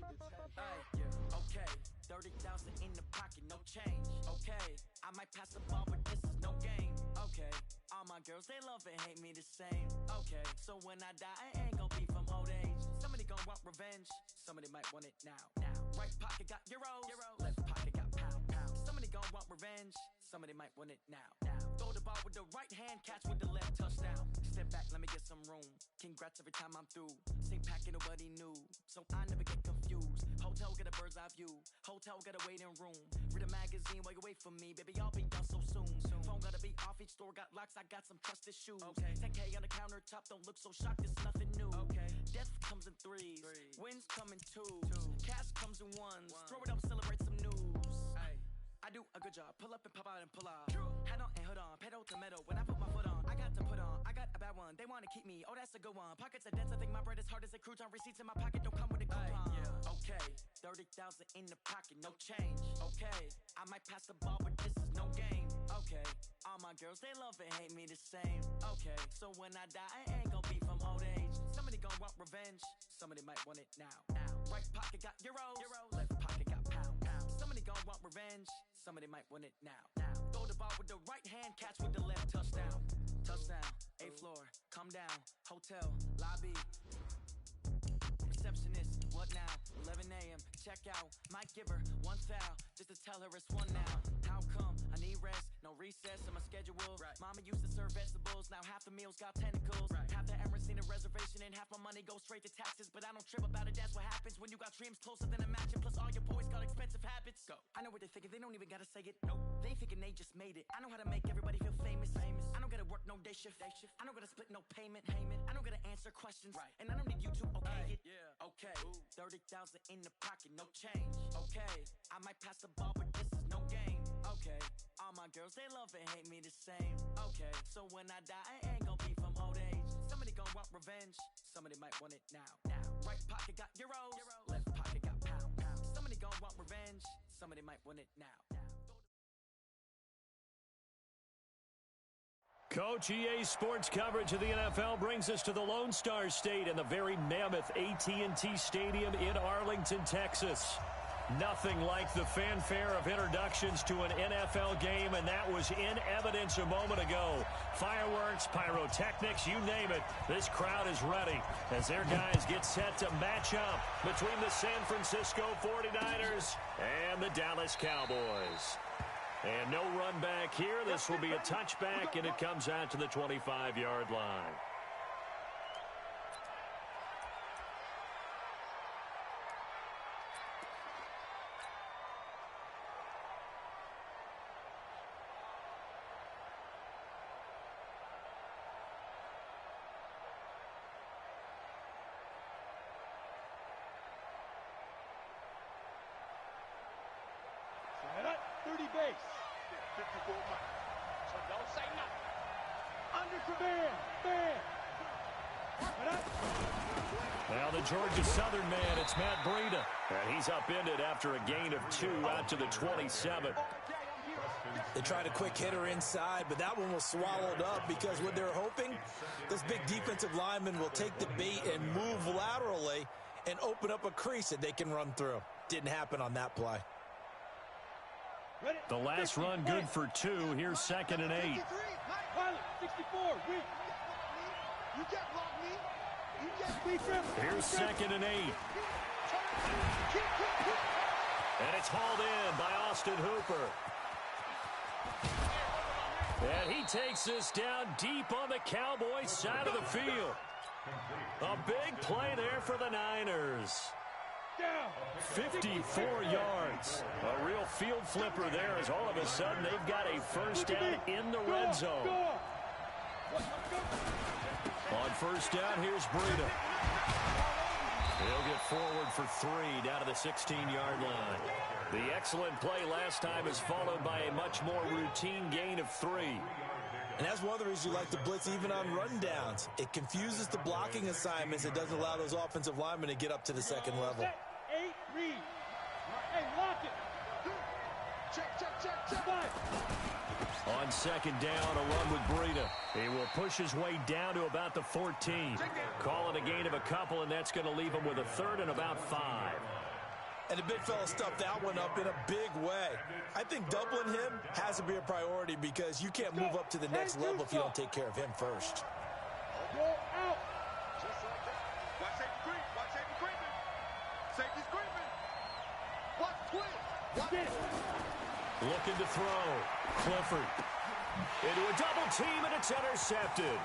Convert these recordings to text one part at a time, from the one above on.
Ay, yeah, okay. 30,000 in the pocket, no change. Okay, I might pass the ball, but this is no game. Okay, all my girls, they love and hate me the same. Okay, so when I die, I ain't gon' be from old age. Somebody gon' want revenge, somebody might want it now. Right pocket got euros, left pocket got pound. Somebody gon' want revenge, somebody might want it now. Throw the ball with the right hand, catch with the left, touchdown. Step back, let me get some room. Congrats every time I'm through. Same packet, nobody knew, so I never get confused. Hotel get a bird's eye view, hotel get a waiting room. Read a magazine while you wait for me, baby, I'll be down so soon. Phone gotta be off, each store got locks, I got some trusted shoes. 10K on the countertop, don't look so shocked, it's nothing new. Death comes in threes, wins come in twos, cash comes in ones. Throw it up, celebrate some news. I do a good job, pull up and pop out and pull out. Head on and hood on, pedal to metal. When I put my foot on, I got to put on. I got a bad one, they wanna keep me, oh that's a good one. Pockets are dense, I think my bread is hard as a crouton. Receipts in my pocket don't come with a coupon. Okay, 30,000 in the pocket, no change. Okay, I might pass the ball, but this is no game. Okay, all my girls, they love and hate me the same. Okay, so when I die, I ain't gon' be from old age. Somebody gon' want revenge, somebody might want it now. Right pocket got euros, left pocket got pound. Somebody gon' want revenge, somebody might want it now. Throw the ball with the right hand, catch with the left, touchdown. Touchdown, 8th floor, come down, hotel, lobby. Receptionist, what now? 11 a.m., check out. Might give her one foul, just to tell her it's one now. How come? I need rest, no recess in my schedule. Mama used to serve vegetables, now half the meals got tentacles. Half the Emirates need a reservation and half my money goes straight to taxes. But I don't trip about it, that's what happens when you got dreams closer than a match. And plus all your boys got expensive habits. Go. I know what they're thinking, they don't even gotta say it. Nope. They thinking they just made it. I know how to make everybody feel famous. I don't gotta work no day shift. I don't gotta split no payment. I don't gotta answer questions. And I don't need you to okay it. Okay, 30,000 in the pocket, no change. Okay, I might pass the ball, but this is no game. Okay, all my girls, they love and hate me the same. Okay, so when I die, I ain't gon' be from old age. Somebody gon' want revenge, somebody might want it now. Right pocket got euros, left pocket got pound. Somebody gon' want revenge, somebody might want it now. Coach, EA Sports coverage of the NFL brings us to the Lone Star State and the very mammoth AT&T Stadium in Arlington, Texas. Nothing like the fanfare of introductions to an NFL game, and that was in evidence a moment ago. Fireworks, pyrotechnics, you name it. This crowd is ready as their guys get set to match up between the San Francisco 49ers and the Dallas Cowboys. And no run back here. This will be a touchback, and it comes out to the 25-yard line. Now the Georgia Southern man, it's Matt Breida. And he's upended after a gain of 2 out to the 27. They tried a quick hitter inside, but that one was swallowed up because what they're hoping, this big defensive lineman will take the bait and move laterally and open up a crease that they can run through. Didn't happen on that play. The last run good for 2. Here's 2nd and 8. Pilot, 64, you can't block me. You can't beat him. Here's 2nd and 8. And it's hauled in by Austin Hooper. And he takes this down deep on the Cowboys side of the field. A big play there for the Niners. 54 yards. A real field flipper there as all of a sudden they've got a first down in the red zone. On first down, here's Breida. He'll get forward for 3 down to the 16-yard line. The excellent play last time is followed by a much more routine gain of 3. And that's one of the reasons you like to blitz even on rundowns. It confuses the blocking assignments. It doesn't allow those offensive linemen to get up to the second level. 8, read. Hey, lock it. Check. 5. On second down, a run with Breida. He will push his way down to about the 14. Call it a gain of a couple, and that's going to leave him with a 3rd and about 5. And the big fella stuffed that one up in a big way. I think doubling him has to be a priority because you can't move up to the next level if you don't take care of him first. Go out. Just like that. Watch safety creep. Watch safety creeping. Safety's creeping. Watch twin. Watch Get it. Looking to throw. Clifford. Into a double team, and it's intercepted.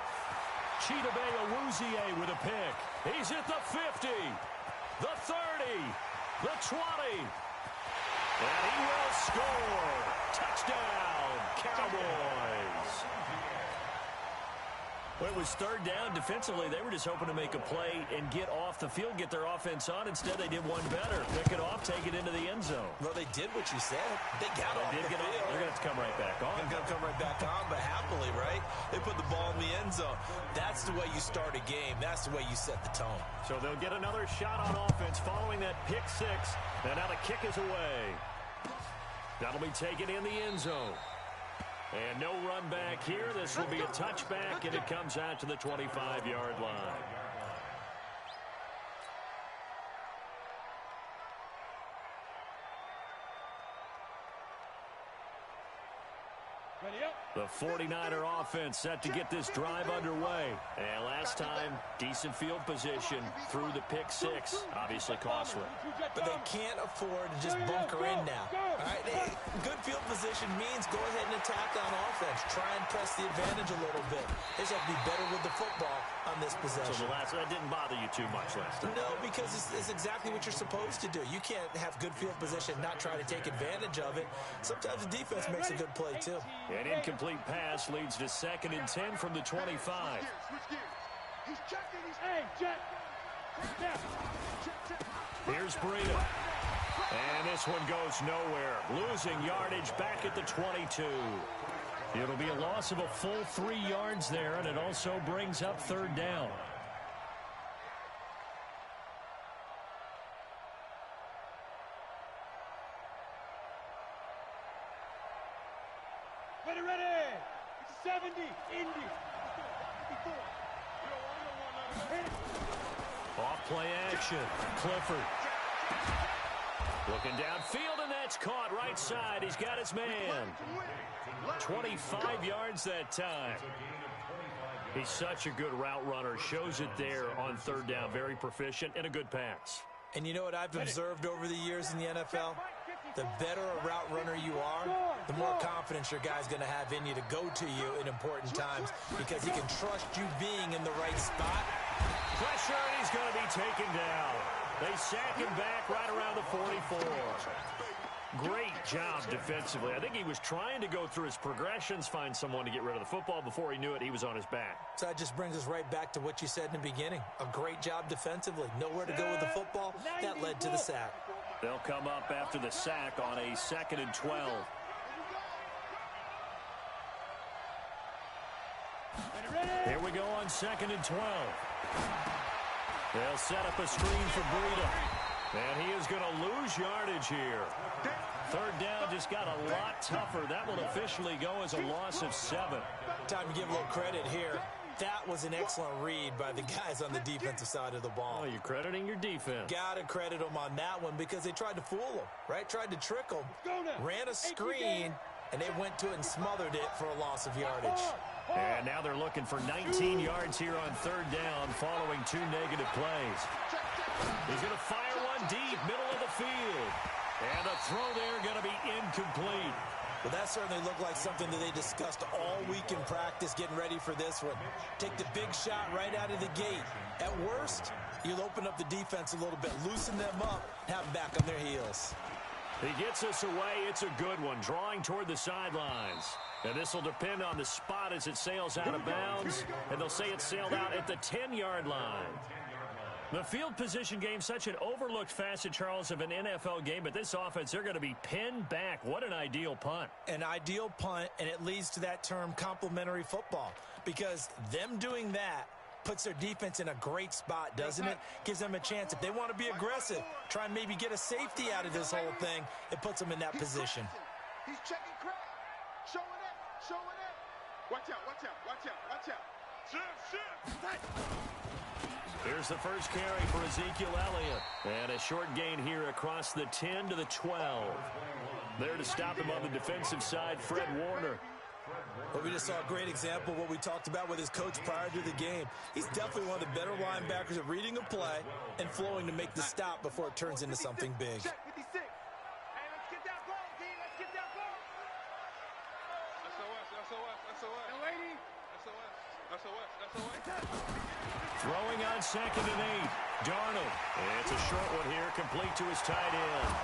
Chidobe Awuzie with a pick. He's at the 50, the 30, the 20. And he will score. Touchdown, Cowboys. Well, it was third down. Defensively, they were just hoping to make a play and get off the field, get their offense on. Instead, they did one better. Pick it off, take it into the end zone. Well, they did what you said. They got off the field. They're going to have to come right back on. They're going to come right back on, but happily, right? They put the ball in the end zone. That's the way you start a game. That's the way you set the tone. So they'll get another shot on offense following that pick six. And now the kick is away. That'll be taken in the end zone. And no run back here. This will be a touchback, and it comes out to the 25-yard line. Ready up. The 49er offense set to get this drive underway. And last time, decent field position through the pick six. Obviously costly. But they can't afford to just bunker in now. All right, good field position means go ahead and attack on offense. Try and press the advantage a little bit. They just have to be better with the football on this possession. So that didn't bother you too much last time? No, because it's exactly what you're supposed to do. You can't have good field position, not try to take advantage of it. Sometimes the defense makes a good play, too. An incomplete pass leads to 2nd and 10 from the 25. Switch gears. He's checking. Hey, check. Now. Check. Here's Breida. And this one goes nowhere. Losing yardage back at the 22. It'll be a loss of a full 3 yards there, and it also brings up third down. Ready. It's 70. Indy. Off play action. Clifford. Looking downfield, and that's caught right side. He's got his man. 25 yards that time. He's such a good route runner. Shows it there on third down. Very proficient and a good pass. And you know what I've observed over the years in the NFL? The better a route runner you are, the more confidence your guy's going to have in you to go to you in important times because he can trust you being in the right spot. Pressure, and he's going to be taken down. They sack him back right around the 44. Great job defensively. I think he was trying to go through his progressions, find someone to get rid of the football. Before he knew it, he was on his back. So that just brings us right back to what you said in the beginning. A great job defensively. Nowhere to go with the football. That led to the sack. They'll come up after the sack on a 2nd and 12. Here we go on 2nd and 12. They'll set up a screen for Breida. And he is going to lose yardage here. Third down just got a lot tougher. That will officially go as a loss of 7. Time to give a little credit here. That was an excellent read by the guys on the defensive side of the ball. Oh, you're crediting your defense. Got to credit them on that one because they tried to fool them, right? Tried to trick them. Ran a screen, and they went to it and smothered it for a loss of yardage. And now they're looking for 19 yards here on third down following 2 negative plays. He's going to fire one deep, middle of the field. And the throw there going to be incomplete. Well, that certainly looked like something that they discussed all week in practice getting ready for this one. Take the big shot right out of the gate. At worst, you'll open up the defense a little bit, loosen them up, have them back on their heels. He gets us away. It's a good one, drawing toward the sidelines. And this will depend on the spot as it sails out of bounds. And they'll say it sailed out at the 10-yard line. The field position game, such an overlooked facet, Charles, of an NFL game. But this offense, they're going to be pinned back. What an ideal punt. An ideal punt, and it leads to that term complementary football. Because them doing that puts their defense in a great spot, doesn't it? Gives them a chance. If they want to be aggressive, try and maybe get a safety out of this whole thing, it puts them in that position. He's checking crack. Showing it. Watch out. Shift. Here's the first carry for Ezekiel Elliott. And a short gain here across the 10 to the 12. There to stop him on the defensive side, Fred Warner. Well, we just saw a great example of what we talked about with his coach prior to the game. He's definitely one of the better linebackers at reading a play and flowing to make the stop before it turns into something big. Check 56. Hey, let's get that ball, D. Let's get that ball. SOS. lady. SOS. Throwing on 2nd and 8. Darnold. It's a short one here, complete to his tight end.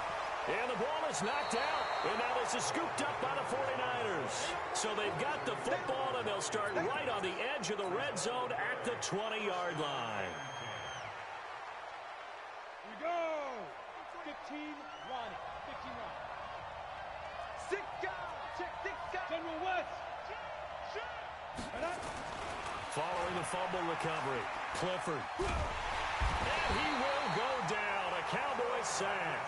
And the ball is knocked out. And now this is scooped up by the 49ers. So they've got the football, and they'll start right on the edge of the red zone at the 20-yard line. Here we go. 15 Ronnie. 15 Ronnie. 6 guys. Check 6 guys. General West. And up. Following the fumble recovery, Clifford. And he will go down. A Cowboys sack.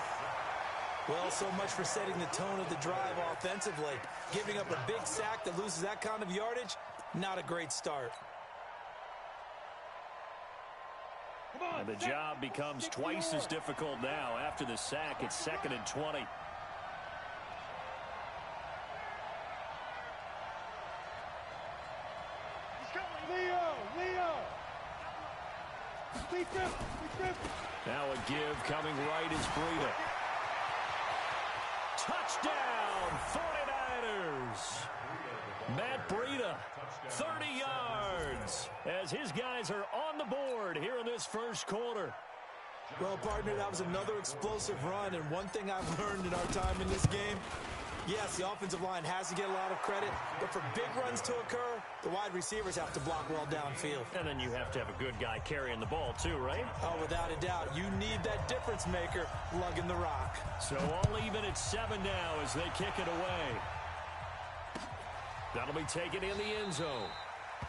Well, so much for setting the tone of the drive offensively. Giving up a big sack that loses that kind of yardage, not a great start. Come on. And the job becomes twice as difficult now. After the sack, it's 2nd and 20. Leo. Beat them. Now a give coming right is Breida. Touchdown, 49ers. Matt Breida, 30 yards, as his guys are on the board here in this first quarter. Well, partner, that was another explosive run, and one thing I've learned in our time in this game, yes, the offensive line has to get a lot of credit, but for big runs to occur, the wide receivers have to block well downfield. And then you have to have a good guy carrying the ball too, right? Oh, without a doubt. You need that difference maker lugging the rock. So all even at 7 now as they kick it away. That'll be taken in the end zone.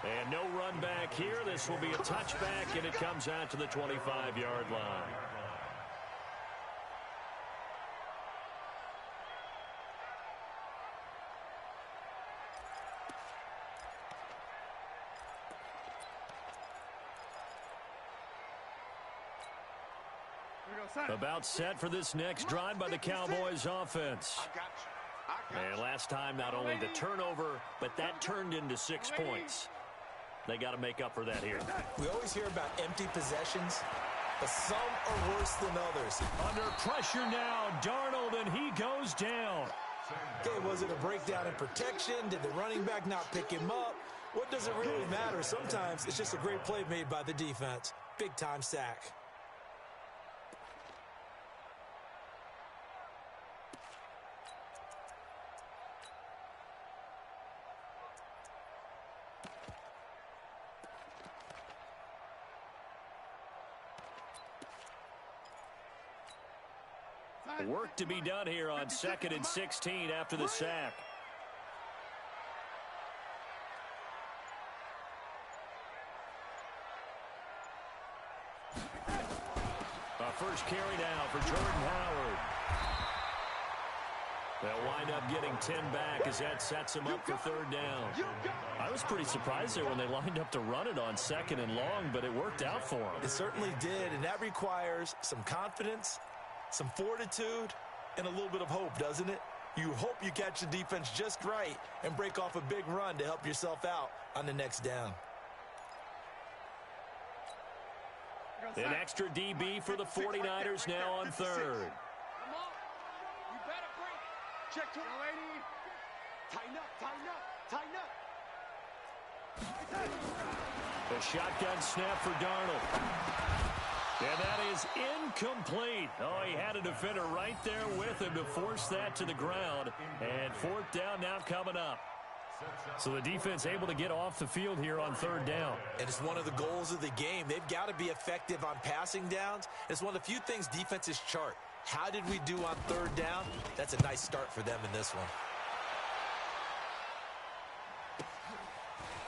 And no run back here. This will be a touchback, and it comes out to the 25-yard line. About set for this next drive by the Cowboys offense. I got you. And last time, not only the turnover, but that turned into 6 points. They got to make up for that here. We always hear about empty possessions, but some are worse than others. Under pressure now, Darnold, and he goes down. Okay, was it a breakdown in protection? Did the running back not pick him up? What does it really matter? Sometimes it's just a great play made by the defense. Big-time sack. Work to be done here on 2nd and 16 after the sack. A first carry now for Jordan Howard. They'll wind up getting 10 back as that sets him up for 3rd down. I was pretty surprised there when they lined up to run it on 2nd and long, but it worked out for them. It certainly did, and that requires some confidence, some fortitude, and a little bit of hope, doesn't it? You hope you catch the defense just right and break off a big run to help yourself out on the next down. An extra DB for the 49ers now on 3rd. Come on. You better break. Check to the lady. Tighten up. A shotgun snap for Darnold. And that is incomplete. Oh, he had a defender right there with him to force that to the ground. And 4th down now coming up. So the defense able to get off the field here on 3rd down. And it's one of the goals of the game. They've got to be effective on passing downs. It's one of the few things defenses chart. How did we do on 3rd down? That's a nice start for them in this one.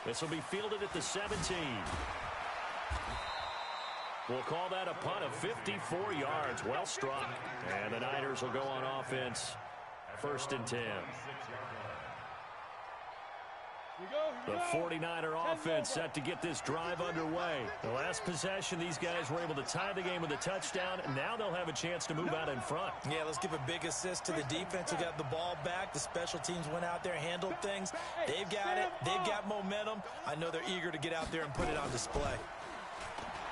This will be fielded at the 17. We'll call that a punt of 54 yards. Well struck. And the Niners will go on offense. 1st and 10. The 49er offense set to get this drive underway. The last possession, these guys were able to tie the game with a touchdown, and now they'll have a chance to move out in front. Yeah, let's give a big assist to the defense who got the ball back. The special teams went out there, handled things. They've got it. They've got momentum. I know they're eager to get out there and put it on display.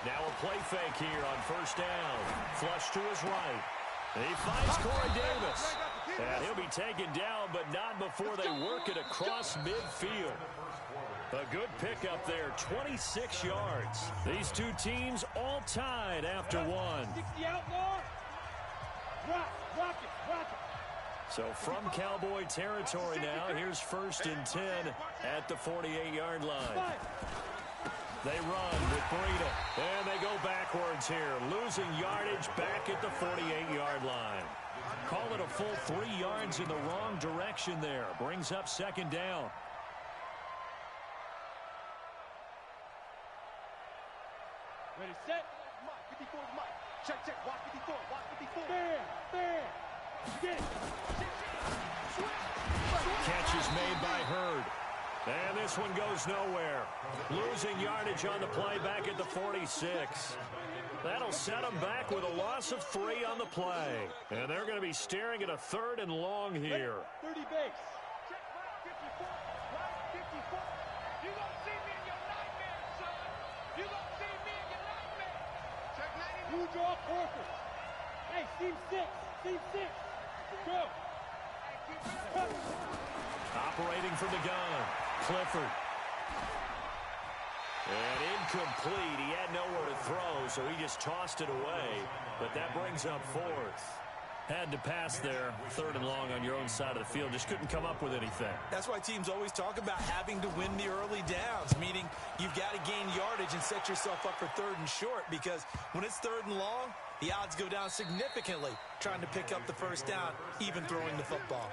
Now a play fake here on first down. Flush to his right. And he finds Corey Davis. And he'll be taken down, but not before they work it across midfield. A good pickup there, 26 yards. These two teams all tied after one. So from Cowboy territory now, here's 1st and 10 at the 48-yard line. They run with Breida, and they go backwards here, losing yardage back at the 48-yard line. Call it a full 3 yards in the wrong direction there. Brings up 2nd down. Ready, set. Mike, 54 is Mike. Check, check. Watch 54. Watch 54. Fair. Get it. Catch is made by Hurd. And this one goes nowhere. Losing yardage on the play back at the 46. That'll set them back with a loss of 3 on the play. And they're going to be staring at a 3rd and long here. 30 base. Check, right 54. You gonna see me in your nightmare, son. You gonna see me in your nightmare. Check 90. Blue draw Corker. Hey, team 6. Team 6. Go. Operating from the gun. Clifford. And incomplete. He had nowhere to throw, so he just tossed it away. But that brings up 4th. Had to pass there. 3rd and long on your own side of the field. Just couldn't come up with anything. That's why teams always talk about having to win the early downs, meaning you've got to gain yardage and set yourself up for 3rd and short, because when it's 3rd and long, the odds go down significantly trying to pick up the 1st down, even throwing the football.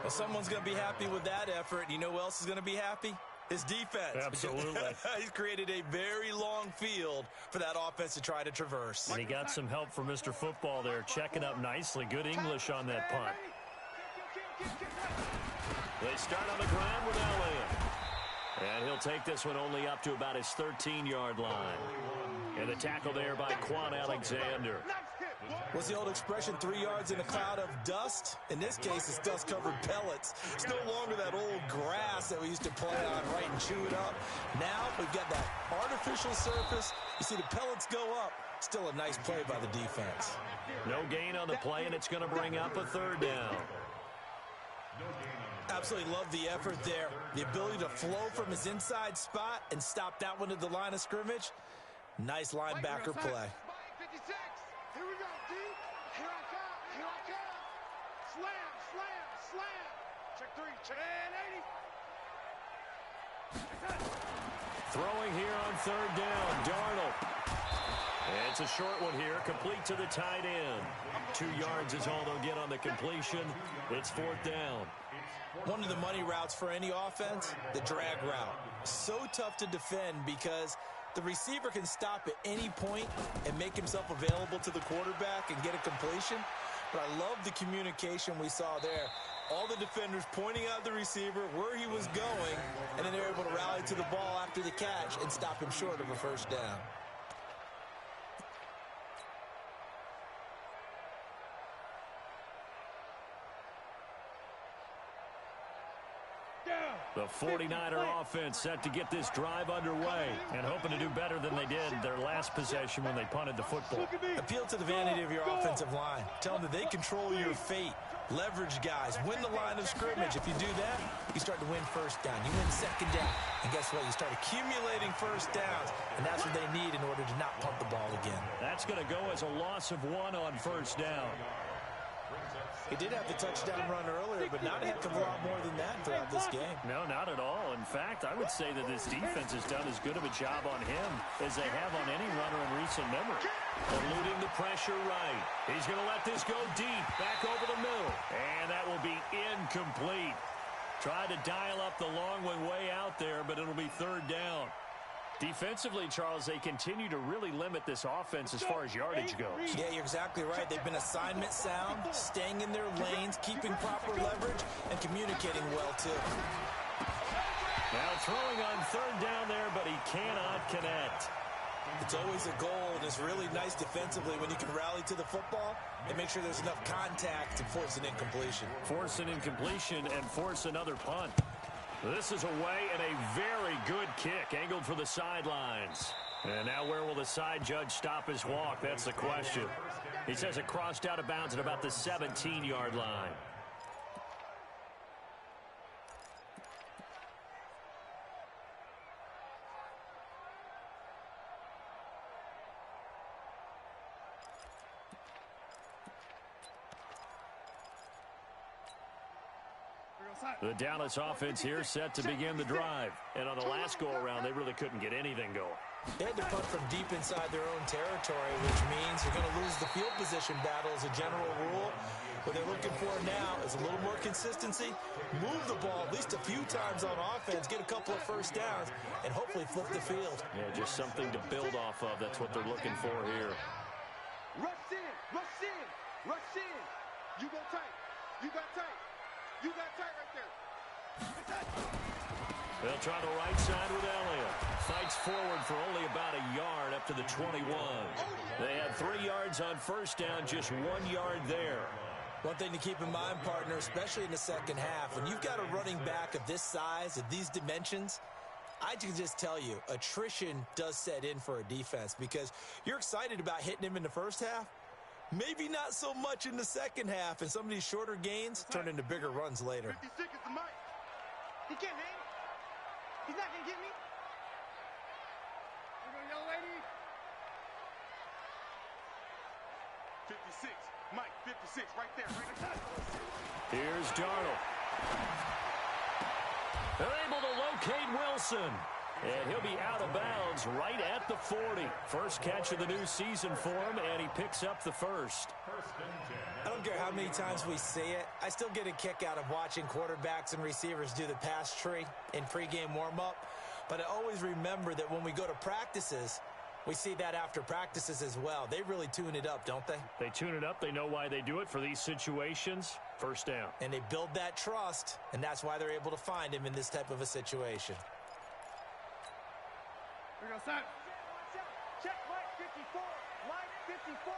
Well, someone's going to be happy with that effort. You know who else is going to be happy? His defense. Absolutely. He's created a very long field for that offense to try to traverse. And he got some help from Mr. Football there, checking up nicely. Good English on that punt. They start on the ground with Elliott. And he'll take this one only up to about his 13-yard line. And the tackle there by Quan Alexander. What's the old expression, 3 yards in a cloud of dust? In this case, it's dust-covered pellets. It's no longer that old grass that we used to play on, right, and chew it up. Now we've got that artificial surface. You see the pellets go up. Still a nice play by the defense. No gain on the play, and it's going to bring up a 3rd down. Absolutely love the effort there. The ability to flow from his inside spot and stop that one at the line of scrimmage. Nice linebacker play. Here we go, D. Here I come. Slam. Check 3, check 80. Throwing here on 3rd down, Darnold. And it's a short one here, complete to the tight end. 2 yards is all they'll get on the completion. It's 4th down. One of the money routes for any offense, the drag route. So tough to defend because the receiver can stop at any point and make himself available to the quarterback and get a completion. But I love the communication we saw there. All the defenders pointing out the receiver, where he was going, and then they're able to rally to the ball after the catch and stop him short of a 1st down. The 49er offense set to get this drive underway and hoping to do better than they did their last possession when they punted the football. Appeal to the vanity of your offensive line. Tell them that they control your fate. Leverage guys. Win the line of scrimmage. If you do that, you start to win 1st down. You win 2nd down. And guess what? You start accumulating 1st downs. And that's what they need in order to not punt the ball again. That's going to go as a loss of 1 on 1st down. He did have the touchdown run earlier, but not a heck of a lot more than that throughout this game. No, not at all. In fact, I would say that this defense has done as good of a job on him as they have on any runner in recent memory. Eluding the pressure right. He's going to let this go deep, back over the middle. And that will be incomplete. Tried to dial up the long one way out there, but it'll be 3rd down. Defensively, Charles, they continue to really limit this offense as far as yardage goes. Yeah, you're exactly right. They've been assignment sound, staying in their lanes, keeping proper leverage, and communicating well, too. Now throwing on third down there, but he cannot connect. It's always a goal, and it's really nice defensively when you can rally to the football and make sure there's enough contact to force an incompletion. Force an incompletion and force another punt. This is away and a very good kick angled for the sidelines. And now where will the side judge stop his walk? That's the question. He says it crossed out of bounds at about the 17-yard line. The Dallas offense here set to begin the drive. And on the last go-around, they really couldn't get anything going. They had to punt from deep inside their own territory, which means you're going to lose the field position battle as a general rule. What they're looking for now is a little more consistency, move the ball at least a few times on offense, get a couple of first downs, and hopefully flip the field. Yeah, just something to build off of. That's what they're looking for here. Rush in, rush in, rush in. You go tight. You got tight. You got tight right there. They'll try the right side with Elliott. Fights forward for only about a yard up to the 21. They had 3 yards on first down, just 1 yard there. One thing to keep in mind, partner, especially in the second half, when you've got a running back of this size, of these dimensions, I can just tell you, attrition does set in for a defense because you're excited about hitting him in the first half. Maybe not so much in the second half, and some of these shorter gains turn into bigger runs later. 56 is the mic. He can't hang. He's not going to get me. Here we go, young lady. 56. Mike, 56, right there. Right there. Here's Darnold. They're able to locate Wilson. And he'll be out of bounds right at the 40. First catch of the new season for him, and he picks up the first. I don't care how many times we see it. I still get a kick out of watching quarterbacks and receivers do the pass tree in pregame warm-up. But I always remember that when we go to practices, we see that after practices as well. They really tune it up, don't they? They tune it up. They know why they do it for these situations. First down. And they build that trust, and that's why they're able to find him in this type of a situation. Here we go, son. Check Mike 54. Mike 54.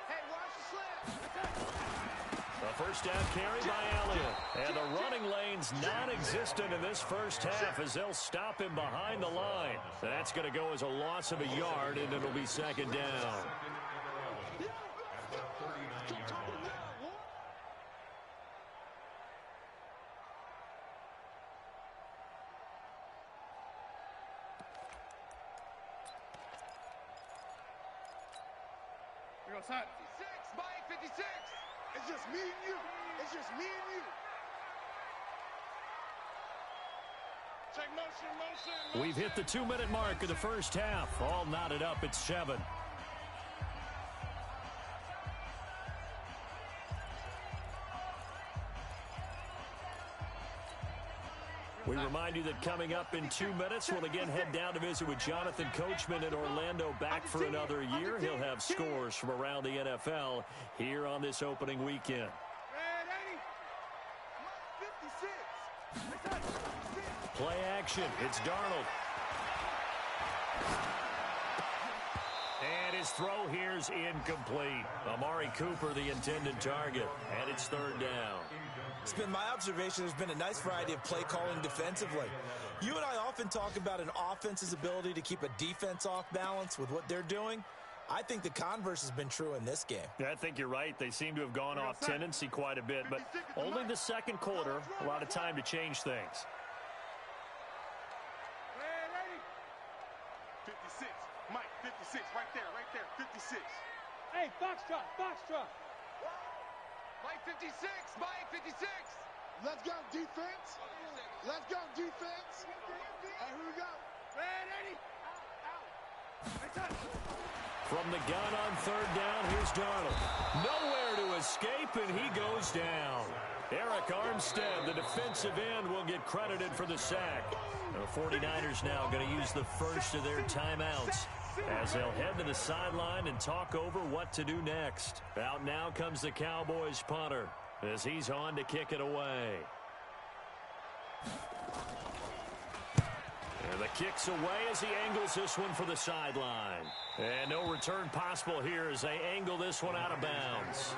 Hey, watch the slam. A first down carry by Elliott. And the running lane's non-existent in this first half as they'll stop him behind the line. That's going to go as a loss of a yard, and it'll be second down. Here we go, son. 56, Mike 56. It's just me and you. It's just me and you. Check motion, motion. We've hit the 2-minute mark of the first half. All knotted up at 7. We remind you that coming up in 2 minutes, we'll again head down to visit with Jonathan Coachman in Orlando, back for another year. He'll have scores from around the NFL here on this opening weekend. Play action. It's Darnold. And his throw here's incomplete. Amari Cooper, the intended target. And it's third down. It's been my observation there's been a nice variety of play calling defensively. You and I often talk about an offense's ability to keep a defense off balance with what they're doing. I think the converse has been true in this game. Yeah, I think you're right. They seem to have gone off tendency quite a bit, but only the second quarter, a lot of time to change things. 56, Mike 56, right there, 56. Hey, Foxtrot, Foxtrot. Mike 56, Mike 56. Let's go, defense. Let's go, defense. And here we go. Ready? From the gun on third down, here's Darnold. Nowhere to escape, and he goes down. Eric Armstead, the defensive end, will get credited for the sack. The 49ers now going to use the first of their timeouts as they'll head to the sideline and talk over what to do next. Out now comes the Cowboys punter as he's on to kick it away. And the kick's away as he angles this one for the sideline. And no return possible here as they angle this one out of bounds.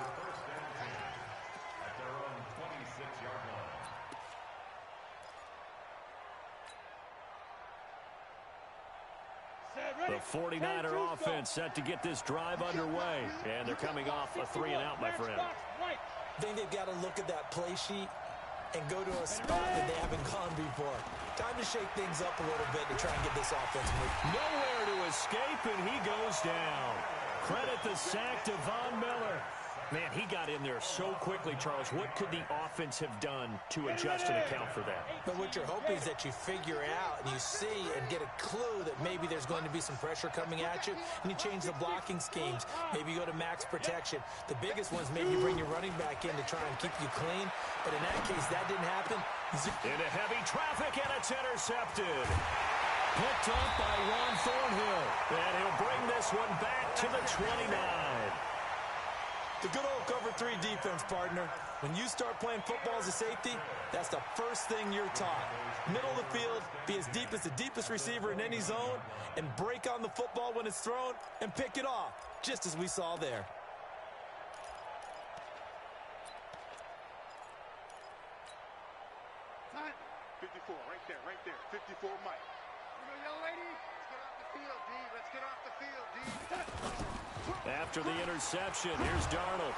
The 49er offense set to get this drive underway. And they're coming off a 3-and-out, my friend. I think they've got to look at that play sheet and go to a spot that they haven't gone before. Time to shake things up a little bit to try and get this offense moving. Nowhere to escape, and he goes down. Credit the sack to Von Miller. Man, he got in there so quickly, Charles. What could the offense have done to adjust and account for that? But what you're hoping is that you figure out and you see and get a clue that maybe there's going to be some pressure coming at you, and you change the blocking schemes. Maybe you go to max protection. The biggest one's maybe you bring your running back in to try and keep you clean. But in that case, that didn't happen. Into heavy traffic, and it's intercepted. Picked up by Juan Thornhill. And he'll bring this one back to the 29. The good old cover 3 defense, partner. When you start playing football as a safety, that's the first thing you're taught. Middle of the field, be as deep as the deepest receiver in any zone, and break on the football when it's thrown and pick it off, just as we saw there. Time. 54, right there. 54, Mike. You know, young lady, let's get off the field, D. Let's get off the field, D. After the interception, here's Darnold.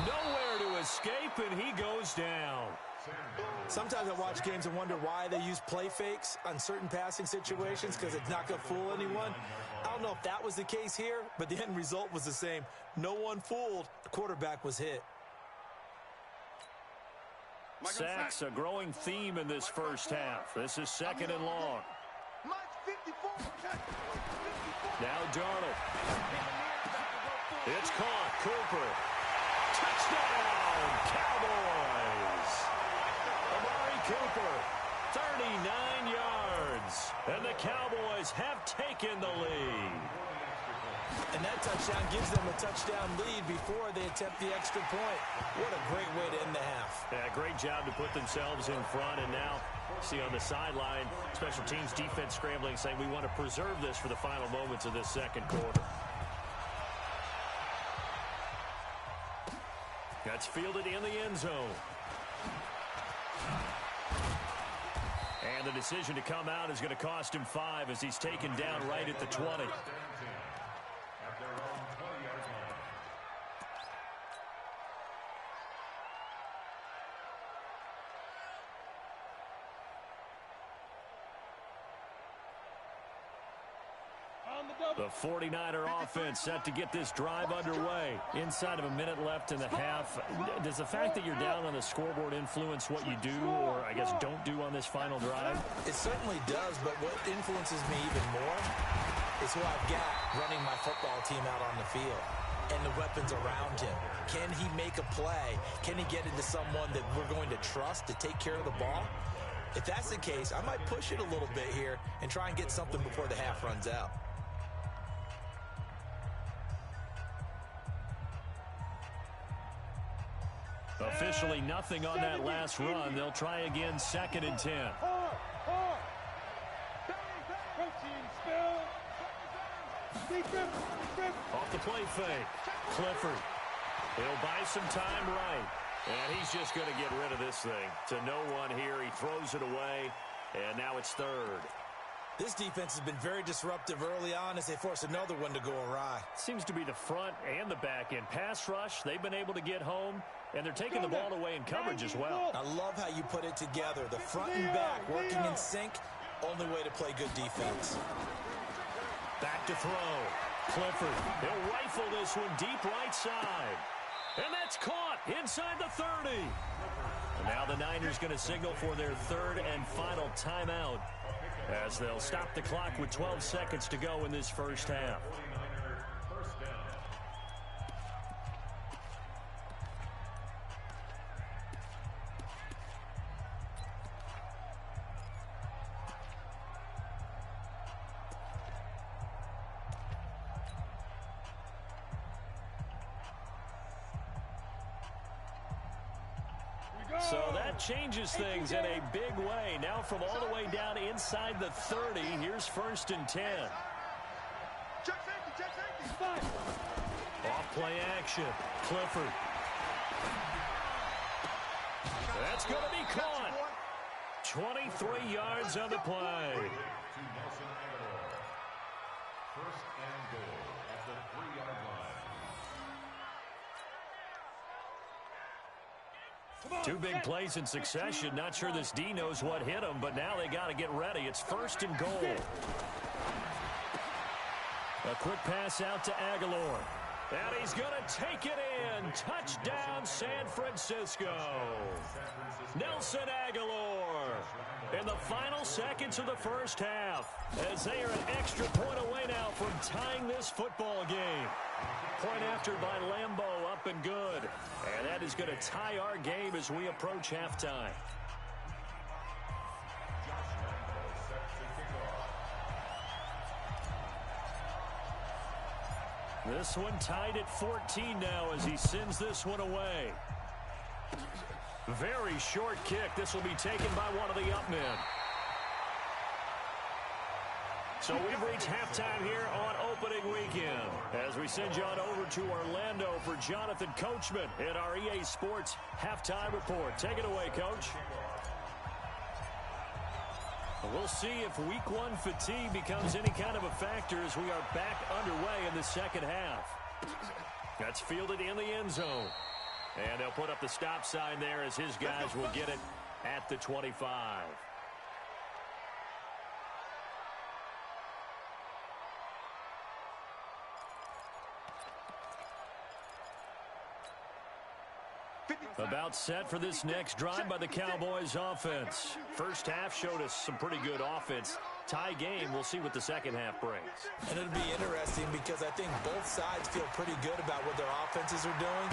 Nowhere to escape, and he goes down. Sometimes I watch games and wonder why they use play fakes on certain passing situations, because it's not going to fool anyone. I don't know if that was the case here, but the end result was the same. No one fooled. The quarterback was hit. Sacks, a growing theme in this first half. This is 2nd and long. Now Darnold. It's caught. Cooper. Touchdown, Cowboys. Amari Cooper, 39 yards. And the Cowboys have taken the lead. And that touchdown gives them a touchdown lead before they attempt the extra point. What a great way to end the half. Yeah, great job to put themselves in front. And now, see on the sideline, special teams defense scrambling, saying we want to preserve this for the final moments of this second quarter. That's fielded in the end zone. And the decision to come out is going to cost him 5 as he's taken down right at the 20. The 49er offense set to get this drive underway. Inside of a minute left in the half. Does the fact that you're down on the scoreboard influence what you do, or I guess don't do on this final drive? It certainly does, but what influences me even more is who I've got running my football team out on the field and the weapons around him. Can he make a play? Can he get into someone that we're going to trust to take care of the ball? If that's the case, I might push it a little bit here and try and get something before the half runs out. Officially nothing on that last run. They'll try again, 2nd and 10. Off the play fake. Clifford. He'll buy some time right. And he's just going to get rid of this thing. To no one here. He throws it away. And now it's 3rd. This defense has been very disruptive early on as they force another one to go awry. Seems to be the front and the back end. Pass rush, they've been able to get home, and they're taking the ball away in coverage as well. I love how you put it together. The front and back working in sync, only way to play good defense. Back to throw. Clifford, he'll rifle this one deep right side. And that's caught inside the 30. And now the Niners going to signal for their 3rd and final timeout, as they'll stop the clock with 12 seconds to go in this first half. So that that changes things in a big way. Now from all the way down inside the 30, here's 1st and 10. Check safety. Off play action. Clifford. That's going to be caught. 23 yards on the play. First and goal at the 3-yard line. Two big plays in succession. Not sure this D knows what hit him, but now they got to get ready. It's 1st and goal. A quick pass out to Aguilar. And he's going to take it in. Touchdown, San Francisco. Nelson Aguilar in the final seconds of the first half, as they are an extra point away now from tying this football game. Point after by Lambeau, up and good. And that is going to tie our game as we approach halftime. This one tied at 14 now as he sends this one away. Very short kick. This will be taken by one of the up men. So we've reached halftime here on opening weekend as we send you on over to Orlando for Jonathan Coachman in our EA Sports Halftime Report. Take it away, Coach. We'll see if week 1 fatigue becomes any kind of a factor as we are back underway in the second half. That's fielded in the end zone. And they'll put up the stop sign there as his guys will get it at the 25. About set for this next drive by the Cowboys offense. First half showed us some pretty good offense. Tie game, we'll see what the second half brings. And it'll be interesting because I think both sides feel pretty good about what their offenses are doing.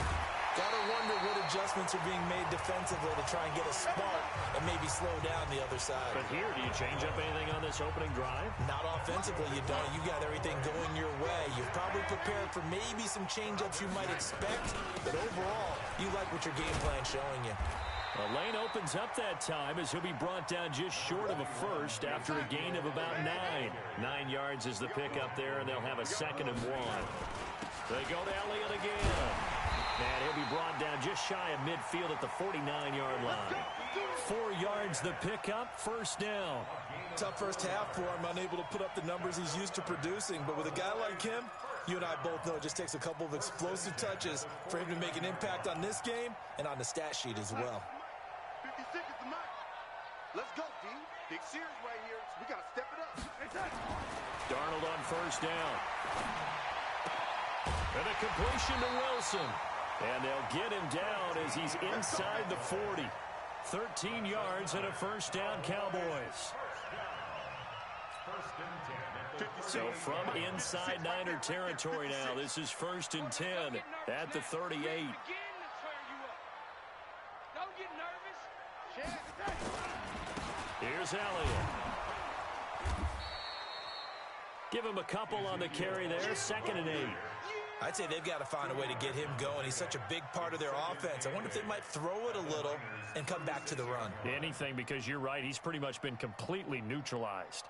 Gotta wonder what adjustments are being made defensively to try and get a spark and maybe slow down the other side. But here, do you change up anything on this opening drive? Not offensively, you don't. You got everything going your way. You've probably prepared for maybe some change-ups you might expect, but overall, you like what your game plan's showing you. The lane opens up that time as he'll be brought down just short of a first after a gain of about 9. 9 yards is the pickup there, and they'll have a 2nd and 1. They go to Elliott again. And he'll be brought down just shy of midfield at the 49-yard line. 4 yards the pickup, first down. Tough first half for him, unable to put up the numbers he's used to producing. But with a guy like him, you and I both know it just takes a couple of explosive touches for him to make an impact on this game and on the stat sheet as well. 50 seconds to match. Let's go, D. Big series right here, so we got to step it up. Darnold on first down. And a completion to Wilson. And they'll get him down as he's inside the 40. 13 yards and a first down, Cowboys. So from inside Niner territory now, this is 1st and 10 at the 38. Here's Elliott. Give him a couple on the carry there, 2nd and 8. I'd say they've got to find a way to get him going. He's such a big part of their offense. I wonder if they might throw it a little and come back to the run. Anything, because you're right. He's pretty much been completely neutralized.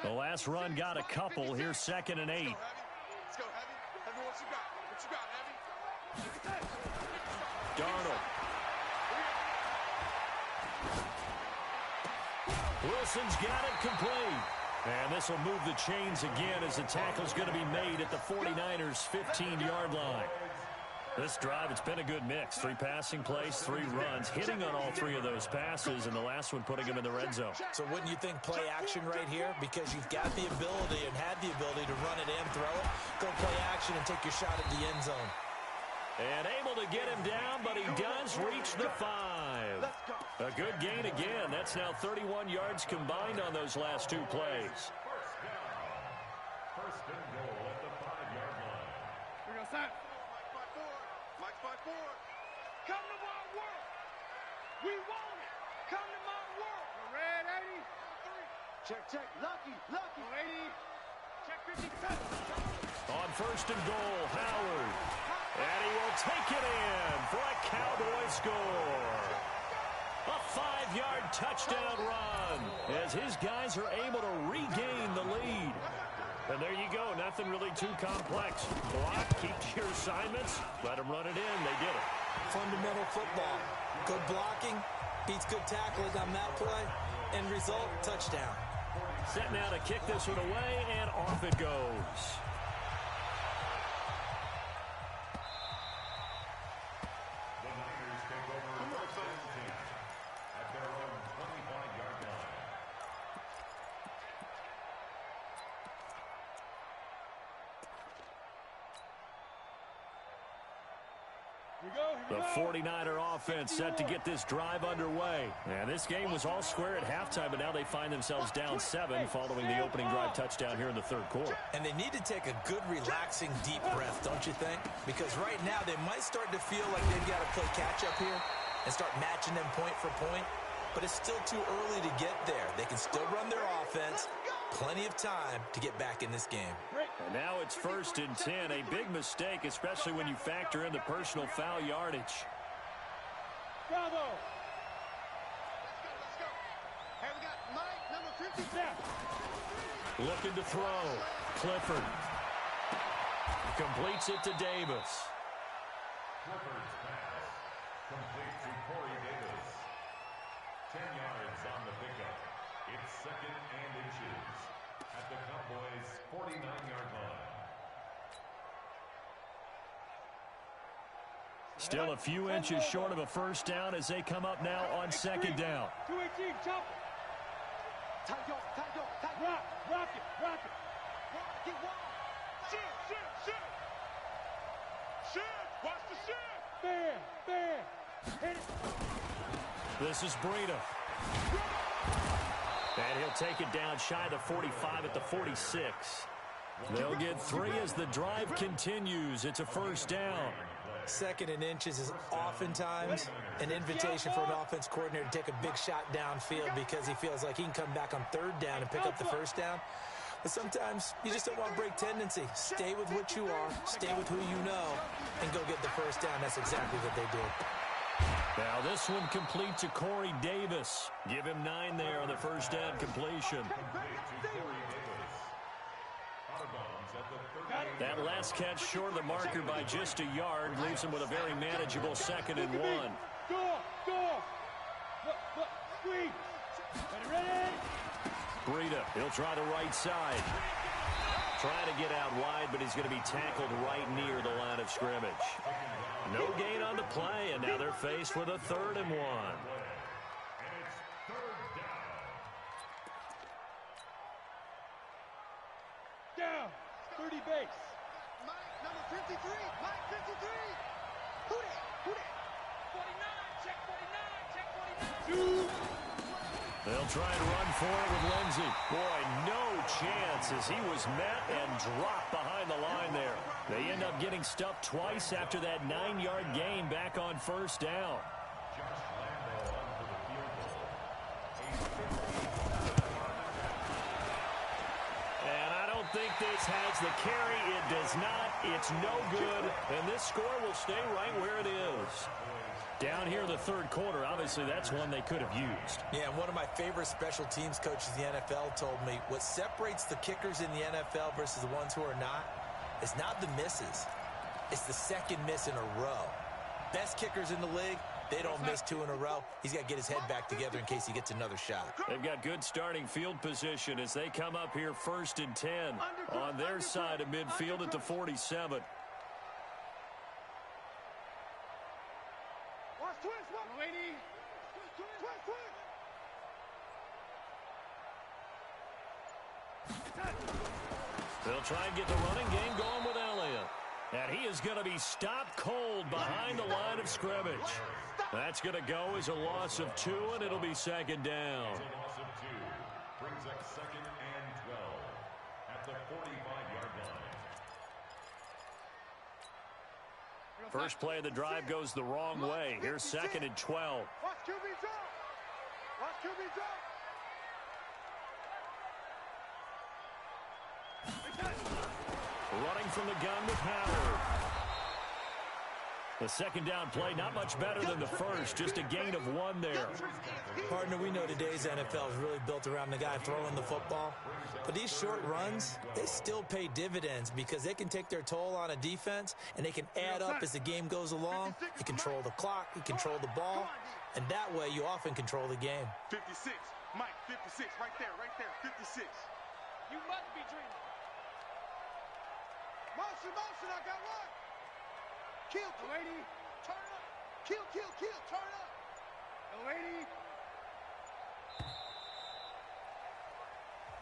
The last run got a couple. Here's 2nd and 8. Let's go, Heavy. Heavy, what you got? What you got, Heavy? Darnold. Wilson's got it complete. And this will move the chains again as the tackle's going to be made at the 49ers' 15-yard line. This drive, it's been a good mix. 3 passing plays, 3 runs, hitting on all 3 of those passes, and the last one putting him in the red zone. So wouldn't you think play action right here? Because you've got the ability and had the ability to run it and throw it. Go play action and take your shot at the end zone. And able to get him down, but he does reach the 5. A good gain again. That's now 31 yards combined on those last 2 plays. First and goal at the 5-yard line. Here we go, Sam. Mike 5-4. Come to my work. We want it. Come to my work. Red 80. Check. Lucky. 80. Check 57. On first and goal, Howard. And he will take it in for a Cowboy score. A 5-yard touchdown run as his guys are able to regain the lead. And there you go. Nothing really too complex. Block, keep to your assignments, let them run it in. They did it. Fundamental football. Good blocking beats good tackling on that play. End result, touchdown. Set now to kick this one away, and off it goes. The Niners take over first and 10 at their own 25-yard line. The 49er offense set to get this drive underway. And this game was all square at halftime, but now they find themselves down 7 following the opening drive touchdown here in the third quarter. And they need to take a good, relaxing, deep breath, don't you think? Because right now they might start to feel like they've got to play catch-up here and start matching them point for point. But it's still too early to get there. They can still run their offense. Plenty of time to get back in this game. And now it's first and 10. A big mistake, especially when you factor in the personal foul yardage. Bravo. Let's go. Hey, we got Mike, number 50. Looking to throw. Clifford. Completes it to Davis. Clifford's pass complete to Corey Davis. 10 yards on the pickup. It's second and inches at the Cowboys' 49-yard line. Still a few inches short of a first down as they come up now on second down. 218, chop it. Tight yo. Rock it. Shit. Watch the shit. Bam. Hit it. This is Breida. And he'll take it down shy of the 45 at the 46. They'll get 3 as the drive continues. It's a first down. Second and inches is oftentimes an invitation for an offense coordinator to take a big shot downfield because he feels like he can come back on third down and pick up the first down. But sometimes you just don't want to break tendency. Stay with what you are, stay with who you know, and go get the first down. That's exactly what they did. Now this one complete to Corey Davis. Give him 9 there on the first down completion. That last catch short of the marker by just a yard leaves him with a very manageable second and 1. Go. Squeeze. Ready? Breida, he'll try the right side. Trying to get out wide, but he's going to be tackled right near the line of scrimmage. No gain on the play, and now they're faced with a 3rd and 1. Down. 30 base. Mike, number 53. Mike, 53. Who that? 49. Check 49. They'll try and run for it with Lindsey. Boy, no chance as he was met and dropped behind the line there. They end up getting stuffed twice after that 9-yard gain back on first down. And I don't think this has the carry. It does not. It's no good. And this score will stay right where it is. Down here in the third quarter, obviously that's one they could have used. Yeah, and one of my favorite special teams coaches in the NFL told me what separates the kickers in the NFL versus the ones who are not is not the misses. It's the second miss in a row. Best kickers in the league, they don't miss 2 in a row. He's got to get his head back together in case he gets another shot. They've got good starting field position as they come up here first and 10 on their side of midfield at the 47. They'll try and get the running game going with Elliott. And he is going to be stopped cold behind the line of scrimmage. That's going to go as a loss of 2, and it'll be second down. A loss of 2 brings up second and 12 at the 45-yard line. First play of the drive goes the wrong way. Here's 2nd and 12. Watch QB drop. Watch QB drop. Running from the gun with Howard. The second down play, not much better than the first, just a gain of 1 there. Partner, we know today's NFL is really built around the guy throwing the football. But these short runs, they still pay dividends because they can take their toll on a defense and they can add up as the game goes along. You control the clock, you control the ball, and that way you often control the game. 56. Mike, 56. Right there, 56. You must be dreaming. Motion, I got one. Kill, lady. Turn up. Kill, turn up. Lady.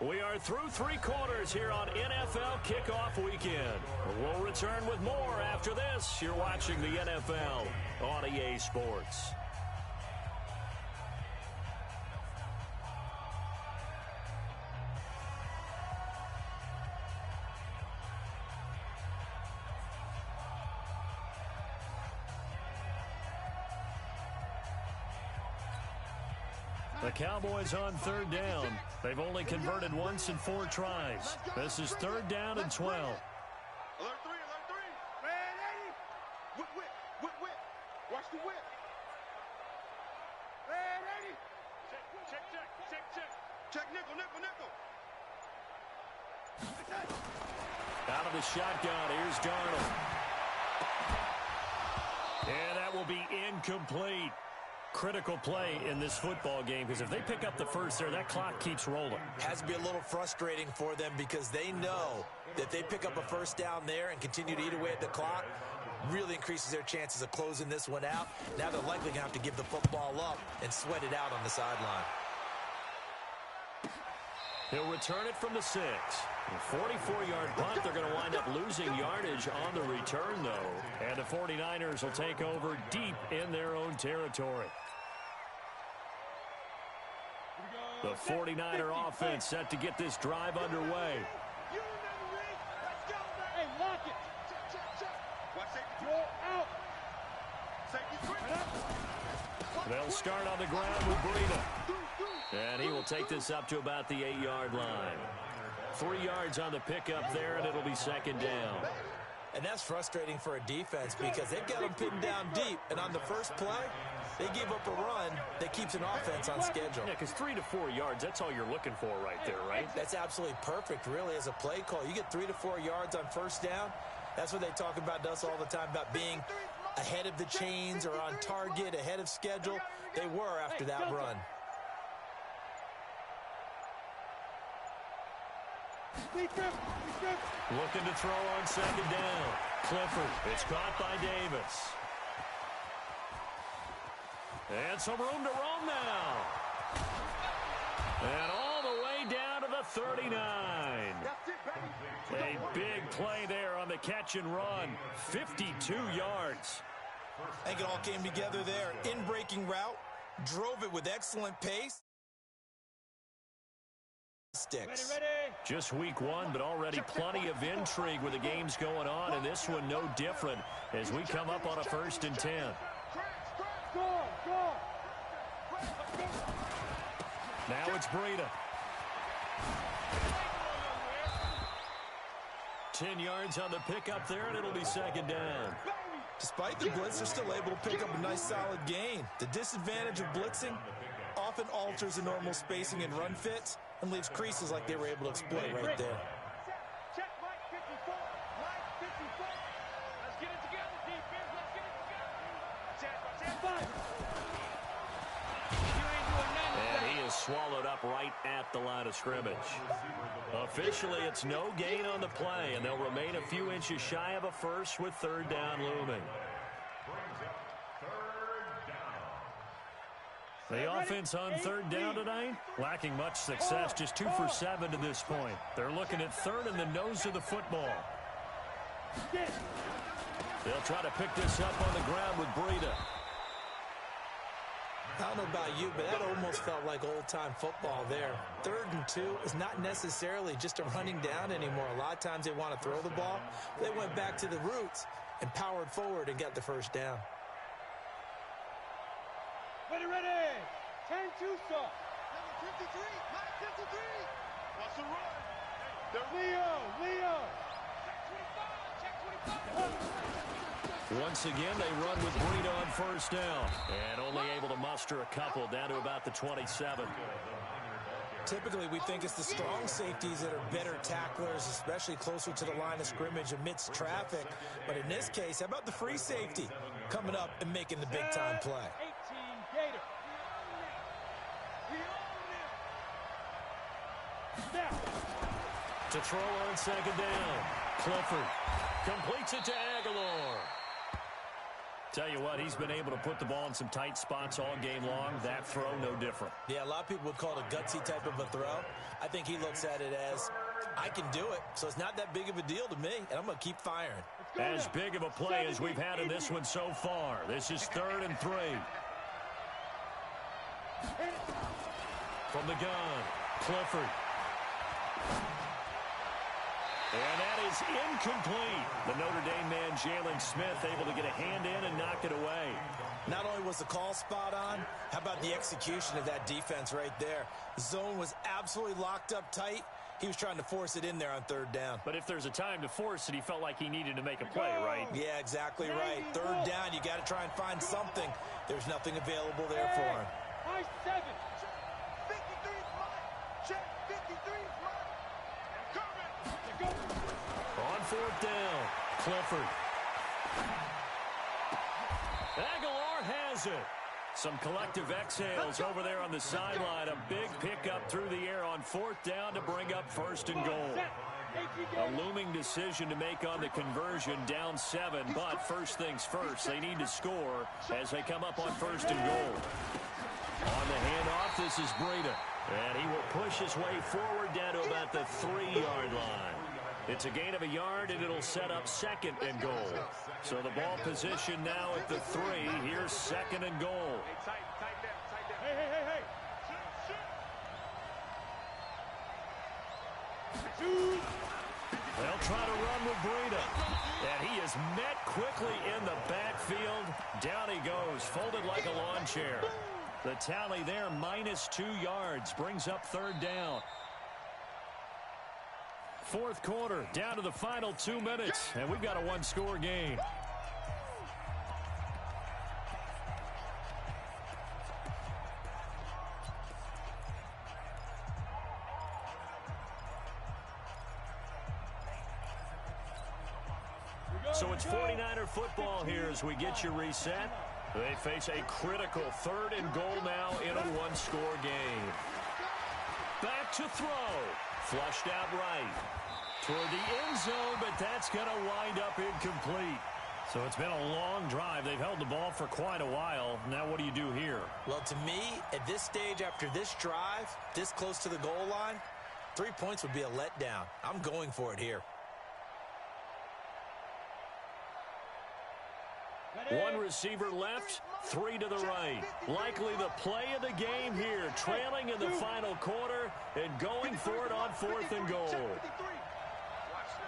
We are through 3 quarters here on NFL Kickoff Weekend. We'll return with more after this. You're watching the NFL on EA Sports. The Cowboys on 3rd down. They've only converted once in 4 tries. This is 3rd down and 12. Alert 3. Red 80. Whip. Watch the whip. Red 80. Check nickel. Out of the shotgun, here's Darnold. And that will be incomplete. Critical play in this football game because if they pick up the first there, that clock keeps rolling. Has to be a little frustrating for them because they know that if they pick up a first down there and continue to eat away at the clock, really increases their chances of closing this one out. Now they're likely going to have to give the football up and sweat it out on the sideline. He'll return it from the 6. A 44-yard punt. They're going to wind up losing yardage on the return, though. And the 49ers will take over deep in their own territory. The 49er offense set to get this drive underway. Hey, lock it. Roll out. They'll start on the ground with Breida. And he will take this up to about the 8-yard line. 3 yards on the pickup there, and it'll be 2nd down. And that's frustrating for a defense because they've got them pinned down deep. And on the first play, they give up a run that keeps an offense on schedule. Yeah, because 3 to 4 yards, that's all you're looking for right there, right? That's absolutely perfect, really, as a play call. You get 3 to 4 yards on first down. That's what they talk about to us all the time, about being ahead of the chains or on target, ahead of schedule. They were after that run. Looking to throw on 2nd down. Clifford. It's caught by Davis. And some room to roam now. And all the way down to the 39. A big play there on the catch and run. 52 yards. I think it all came together there. In-breaking route. Drove it with excellent pace. Sticks. Ready. Just week 1, but already plenty of intrigue with the games going on, and this one no different as we come up on a 1st and 10. Go. Now it's Breida. 10 yards on the pickup there, and it'll be 2nd down. Despite the blitz, they're still able to pick up a nice solid gain. The disadvantage of blitzing often alters the normal spacing and run fits and leaves creases like they were able to exploit right there. Check Mike 54. Mike 54. Let's get it together, defense. Let's get it together. Chance. You ain't doing nothing. And he is swallowed up right at the line of scrimmage. Officially, it's no gain on the play, and they'll remain a few inches shy of a first with 3rd down looming. The offense on 3rd down tonight, lacking much success, just 2 for 7 to this point. They're looking at 3rd in the nose of the football. They'll try to pick this up on the ground with Breida. I don't know about you, but that almost felt like old-time football there. 3rd and 2 is not necessarily just a running down anymore. A lot of times they want to throw the ball. They went back to the roots and powered forward and got the first down. Ready, 10-2 stop. Number 53, Mike 53. What's the run? Leo. Check 25. Once again, they run with Breida on first down. And only able to muster a couple down to about the 27. Typically, we think it's the strong safeties that are better tacklers, especially closer to the line of scrimmage amidst traffic. But in this case, how about the free safety coming up and making the big-time play? 18 Gator. Now. To throw on second down. Clifford completes it to Aguilar. Tell you what, he's been able to put the ball in some tight spots all game long. That throw, no different. Yeah, a lot of people would call it a gutsy type of a throw. I think he looks at it as, I can do it, so it's not that big of a deal to me, and I'm going to keep firing. As big of a play as we've had in this one so far. This is 3rd and 3. From the gun, Clifford. And that is incomplete. The Notre Dame man, Jalen Smith, able to get a hand in and knock it away. Not only was the call spot on, how about the execution of that defense right there? The zone was absolutely locked up tight. He was trying to force it in there on 3rd down. But if there's a time to force it, he felt like he needed to make a play, right? Yeah, exactly right. 3rd down, you got to try and find something. There's nothing available there for him. High 7. 53 Mike. Check 53 Mike. On 4th down, Clifford. Aguilar has it. Some collective exhales over there on the sideline. A big pickup through the air on 4th down to bring up 1st and goal. A looming decision to make on the conversion, down 7, but first things first, they need to score as they come up on 1st and goal. On the handoff, this is Breida, and he will push his way forward down to about the 3-yard line. It's a gain of a yard, and it'll set up 2nd and goal. So the ball position now at the 3. Here's 2nd and goal. Tight down. Hey. They'll try to run with Breida. And he is met quickly in the backfield. Down he goes, folded like a lawn chair. The tally there, -2 yards, brings up 3rd down. 4th quarter, down to the final 2 minutes, and we've got a 1-score game. So it's 49er football here as we get you reset. They face a critical 3rd and goal now in a 1-score game. Back to throw. Flushed out right. Toward the end zone, but that's going to wind up incomplete. So it's been a long drive. They've held the ball for quite a while. Now what do you do here? Well, to me, at this stage after this drive, this close to the goal line, 3 points would be a letdown. I'm going for it here. One receiver left, 3 to the right. Likely the play of the game here, trailing in the final quarter and going for it on 4th and goal. Watch the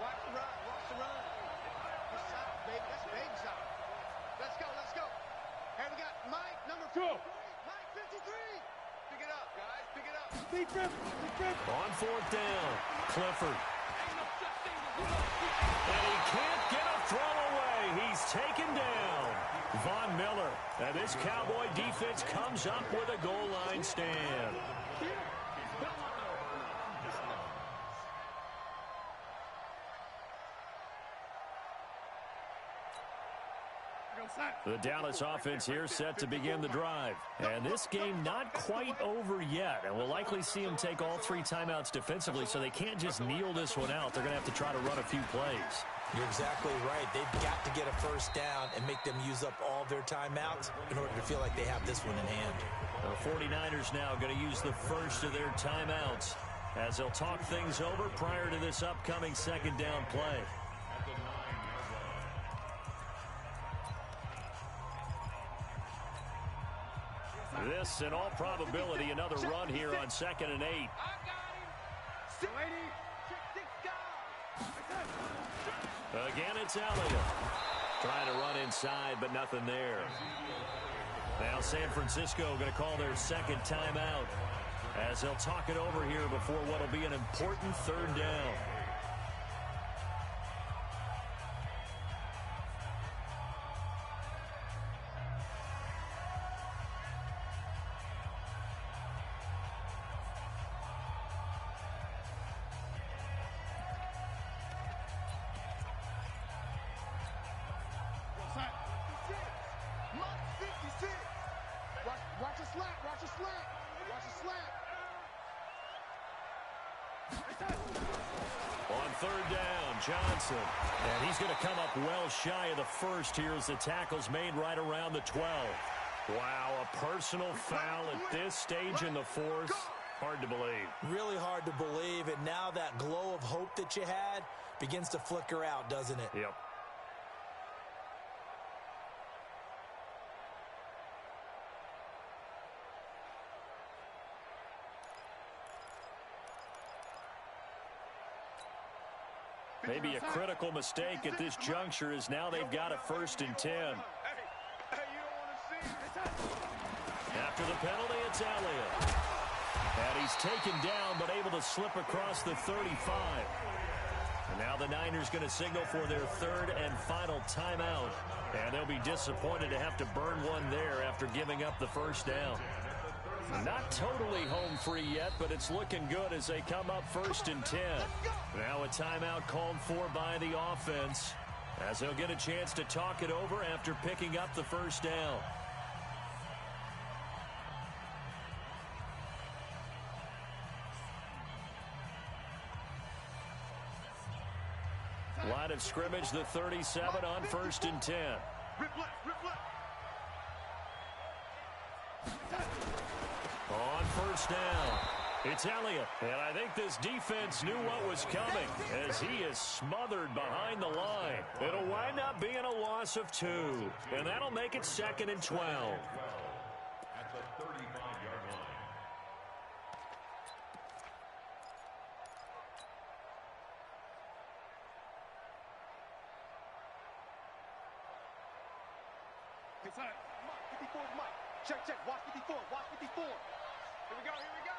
run. That's big side. Let's go. Here we got Mike, number 2. Mike 53. Pick it up, guys. Pick it up. Big grip. On 4th down, Clifford. And he can't get a throw away. He's taken down. Von Miller. And this Cowboy defense comes up with a goal line stand. The Dallas offense here set to begin the drive. And this game not quite over yet. And we'll likely see them take all 3 timeouts defensively, so they can't just kneel this one out. They're going to have to try to run a few plays. You're exactly right. They've got to get a first down and make them use up all their timeouts in order to feel like they have this one in hand. The 49ers now going to use the first of their timeouts as they'll talk things over prior to this upcoming 2nd down play. this, in all probability, another run here on 2nd and 8. I got him. 6 Again, it's Elliott. Trying to run inside, but nothing there. Now San Francisco going to call their second timeout as they'll talk it over here before what will be an important 3rd down. Watch a slant. Watch a slant. Watch a slant. On 3rd down, Johnson. And he's going to come up well shy of the first here as the tackle's made right around the 12. Wow, a personal foul at this stage in the 4th. Hard to believe. Really hard to believe, and now that glow of hope that you had begins to flicker out, doesn't it? Yep. Maybe a critical mistake at this juncture is now they've got a 1st and 10. After the penalty, it's Elliott. And he's taken down but able to slip across the 35. And now the Niners going to signal for their 3rd and final timeout. And they'll be disappointed to have to burn one there after giving up the 1st down. Not totally home free yet, but it's looking good as they come up 1st and 10. Now a timeout called for by the offense as they'll get a chance to talk it over after picking up the 1st down. Line of scrimmage, the 37 on 1st and 10. Rip left, rip left. On 1st down, it's Elliott. And I think this defense knew what was coming as he is smothered behind the line. It'll wind up being a loss of 2. And that'll make it 2nd and 12. At the 35-yard line. Inside. Mike, 54 is Mike. Check, check. Watch 54. Watch 54. Here we go. Here we go.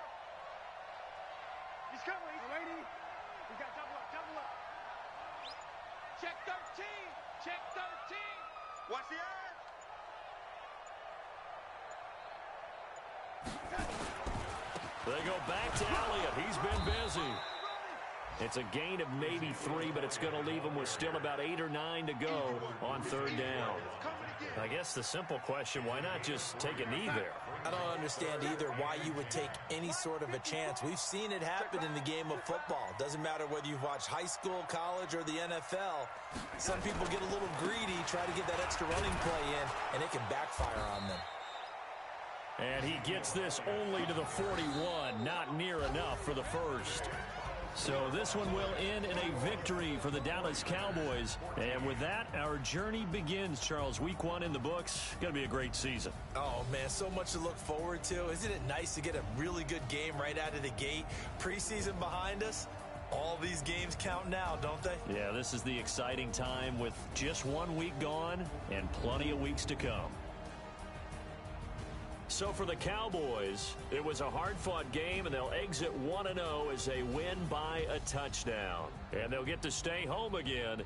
He's coming. He's waiting. We got double up. Double up. Check 13. Check 13. Watch the edge. They go back to Elliott. He's been busy. It's a gain of maybe 3, but it's going to leave them with still about 8 or 9 to go on 3rd down. I guess the simple question, why not just take a knee there? I don't understand either why you would take any sort of a chance. We've seen it happen in the game of football. Doesn't matter whether you've watched high school, college, or the NFL. Some people get a little greedy, try to get that extra running play in, and it can backfire on them. And he gets this only to the 41, not near enough for the 1st. So this one will end in a victory for the Dallas Cowboys. And with that, our journey begins, Charles. Week 1 in the books. Going to be a great season. Oh, man, so much to look forward to. Isn't it nice to get a really good game right out of the gate? Preseason behind us. All these games count now, don't they? Yeah, this is the exciting time with just 1 week gone and plenty of weeks to come. So for the Cowboys, it was a hard-fought game, and they'll exit 1-0 as they win by a touchdown. And they'll get to stay home again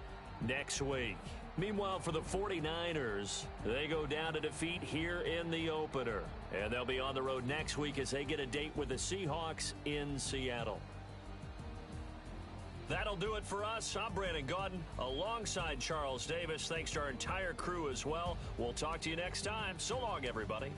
next week. Meanwhile, for the 49ers, they go down to defeat here in the opener. And they'll be on the road next week as they get a date with the Seahawks in Seattle. That'll do it for us. I'm Brandon Gaudin alongside Charles Davis. Thanks to our entire crew as well. We'll talk to you next time. So long, everybody.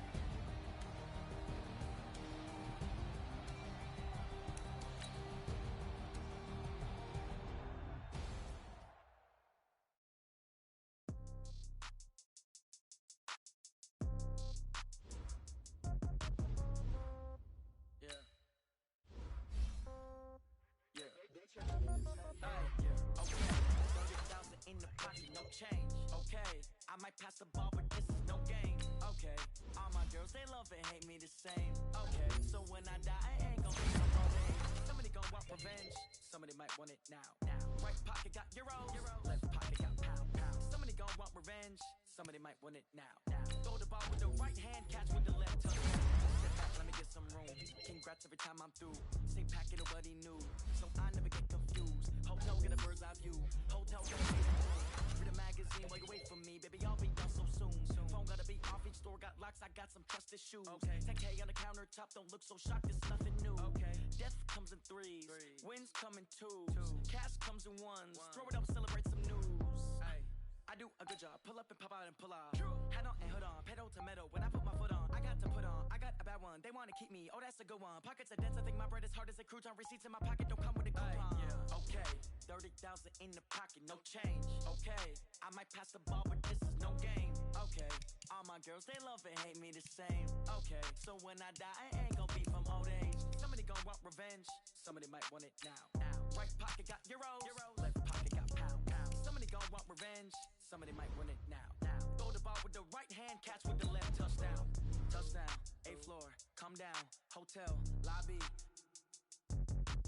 Change, okay, I might pass the ball, but this is no game, okay. Okay, all my girls, they love and hate me the same. Okay, so when I die, I ain't gon' be no revenge. Somebody gon' want revenge. Somebody might want it now. Right pocket got euros. Left pocket got pound. Somebody gon' want revenge. Somebody might want it now. Throw the ball with the right hand, catch with the left touch. Step back, let me get some room. Congrats every time I'm through. Same packet, nobody knew, so I never get confused. Hotel get a bird's eye view. Hotel get a read a magazine while you wait for me, baby. I'll be done so soon. Phone gotta be off, each store got locks. I got some trusted shoes. Okay, 10K on the countertop, don't look so shocked. It's nothing new. Okay, death comes in threes, wins come in twos, cash comes in ones. Throw it up, celebrate some news. I do a good job, pull up and pop out and pull off. Hat on and hood on, pedal to metal. When I put my foot on, I got to put on. I got a bad one, they wanna keep me. Oh, that's a good one. Pockets are dense, I think my bread is hard as a crouton. Receipts in my pocket don't come with a coupon. Okay, 30,000 in the pocket, no change. Okay, I might pass the ball, but this is no game. Okay, all my girls, they love and hate me the same. Okay, so when I die, I ain't gon' be from old age. Somebody gon' want revenge, somebody might want it now. Right pocket got euros, left pocket got pound. Somebody gon' want revenge, somebody might win it now. Throw the ball with the right hand, catch with the left. Touchdown, touchdown, A floor, come down, hotel, lobby.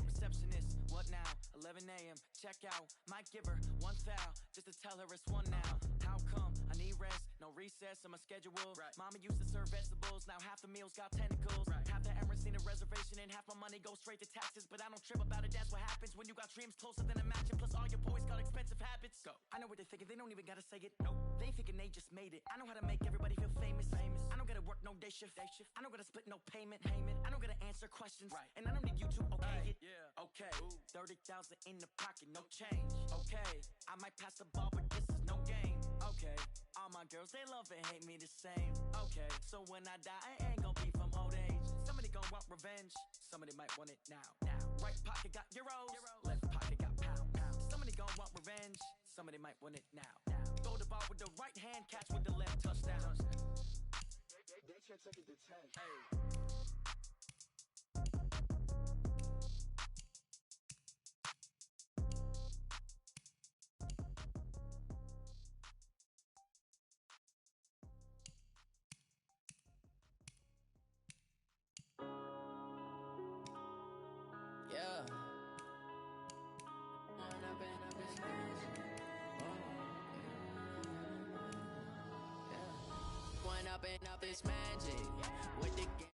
Receptionist, what now? 11 a.m., check out. Might give her one foul, just to tell her it's one now. How come? I need rest, no recess in my schedule. Mama used to serve vegetables, now half the meals got tentacles. Half the Emirates need a reservation and half my money goes straight to taxes. But I don't trip about it, that's what happens when you got dreams closer than a mansion. Plus all your boys got expensive habits. Go. I know what they're thinking, they don't even gotta say it. Nope. They thinking they just made it. I know how to make everybody feel famous. I don't gotta work no day shift. I don't gotta split no payment. I don't gotta answer questions. And I don't need you to okay it. Okay, 30,000 in the pocket, no change. Okay, I might pass the ball, but this is no game. Okay, all my girls, they love and hate me the same. Okay, so when I die, I ain't gon' be from old age. Somebody gon' want revenge, somebody might want it now. Right pocket got euros, left pocket got pound. Somebody gon' want revenge, somebody might want it now. Throw the ball with the right hand, catch with the left. Touchdown. They can't take it to 10. Hey. Yeah. One up and up is magic with the game.